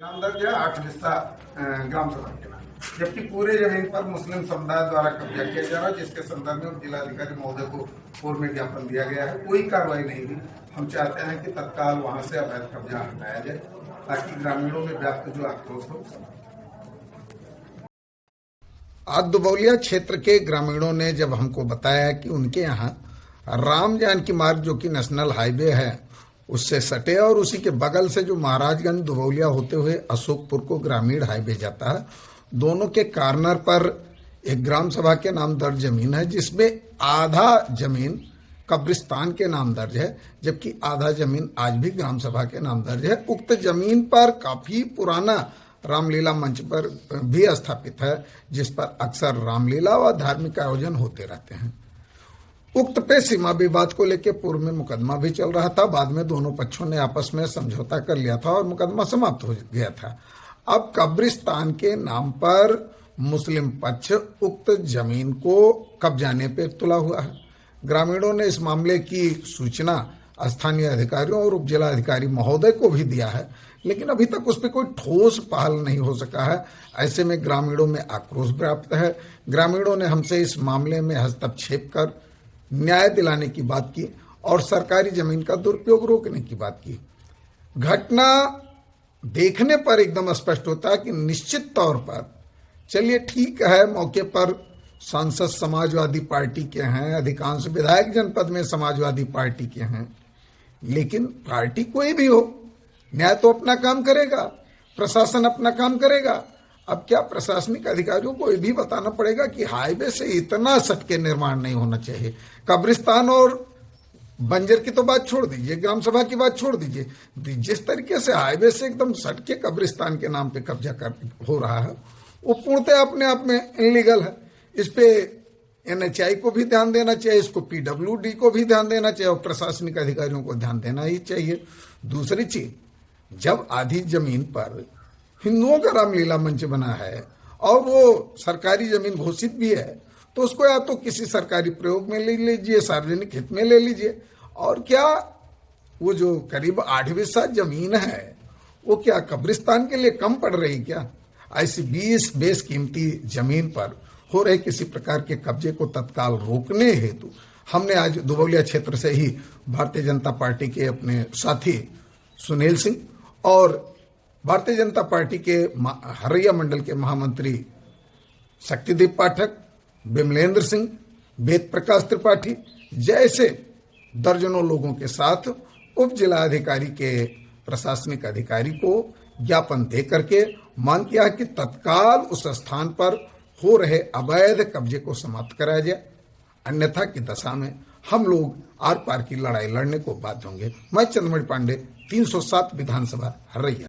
ग्राम दर्ज है 8 हिस्सा ग्राम सभा के नाम, जबकि पूरे जमीन पर मुस्लिम समुदाय द्वारा कब्जा किया जा रहा है, जिसके संदर्भ में जिलाधिकारी महोदय को पूर्व में ज्ञापन दिया गया है। कोई कार्रवाई नहीं हुई। हम चाहते हैं कि तत्काल वहां से अवैध कब्जा हटाया जाए ताकि ग्रामीणों में व्याप्त जो आक्रोश हो। आज दुबौलिया क्षेत्र के ग्रामीणों ने जब हमको बताया कि उनके यहाँ राम जानकी मार्ग जो कि नेशनल हाईवे है उससे सटे और उसी के बगल से जो महाराजगंज दुबौलिया होते हुए अशोकपुर को ग्रामीण हाईवे जाता है, दोनों के कॉर्नर पर एक ग्राम सभा के नाम दर्ज जमीन है, जिसमें आधा जमीन कब्रिस्तान के नाम दर्ज है, जबकि आधा जमीन आज भी ग्राम सभा के नाम दर्ज है। उक्त जमीन पर काफी पुराना रामलीला मंच पर भी स्थापित है, जिस पर अक्सर रामलीला व धार्मिक आयोजन होते रहते हैं। उक्त पे सीमा विवाद को लेकर पूर्व में मुकदमा भी चल रहा था। बाद में दोनों पक्षों ने आपस में समझौता कर लिया था और मुकदमा समाप्त हो गया था। अब कब्रिस्तान के नाम पर मुस्लिम पक्ष उक्त जमीन को कब्जाने पे तुला हुआ है। ग्रामीणों ने इस मामले की सूचना स्थानीय अधिकारियों और उप जिलाधिकारी महोदय को भी दिया है, लेकिन अभी तक उस पर कोई ठोस पहल नहीं हो सका है। ऐसे में ग्रामीणों में आक्रोश व्याप्त है। ग्रामीणों ने हमसे इस मामले में हस्तक्षेप कर न्याय दिलाने की बात की और सरकारी जमीन का दुरुपयोग रोकने की बात की। घटना देखने पर एकदम स्पष्ट होता है कि निश्चित तौर पर चलिए ठीक है, मौके पर सांसद समाजवादी पार्टी के हैं, अधिकांश विधायक जनपद में समाजवादी पार्टी के हैं, लेकिन पार्टी कोई भी हो, न्याय तो अपना काम करेगा, प्रशासन अपना काम करेगा। अब क्या प्रशासनिक अधिकारियों को ये भी बताना पड़ेगा कि हाईवे से इतना सटके निर्माण नहीं होना चाहिए। कब्रिस्तान और बंजर की तो बात छोड़ दीजिए, ग्राम सभा की बात छोड़ दीजिए, जिस तरीके से हाईवे से एकदम सटके कब्रिस्तान के नाम पे कब्जा हो रहा है वो पूर्णतः अपने आप में इनलीगल है। इस पे NHI को भी ध्यान देना चाहिए, इसको PWD को भी ध्यान देना चाहिए और प्रशासनिक अधिकारियों को ध्यान देना ही चाहिए। दूसरी चीज, जब आधी जमीन पर हिंदुओं का रामलीला मंच बना है और वो सरकारी जमीन घोषित भी है, तो उसको या तो किसी सरकारी प्रयोग में ले लीजिए, सार्वजनिक हित में ले लीजिए। और क्या वो जो करीब 8 हिस्सा जमीन है वो क्या कब्रिस्तान के लिए कम पड़ रही क्या? ऐसी 20 बेशकीमती जमीन पर हो रहे किसी प्रकार के कब्जे को तत्काल रोकने हेतु हमने आज दुबौलिया क्षेत्र से ही भारतीय जनता पार्टी के अपने साथी सुनील सिंह और भारतीय जनता पार्टी के हरैया मंडल के महामंत्री शक्तिदीप पाठक, विमलेंद्र सिंह, वेद प्रकाश त्रिपाठी जैसे दर्जनों लोगों के साथ उप जिलाधिकारी के प्रशासनिक अधिकारी को ज्ञापन दे करके मांग किया कि तत्काल उस स्थान पर हो रहे अवैध कब्जे को समाप्त कराया जाए, अन्यथा की दशा में हम लोग आर पार की लड़ाई लड़ने को बाध्य होंगे। मैं चंद्रमणि पांडे, 307 विधानसभा हरैया।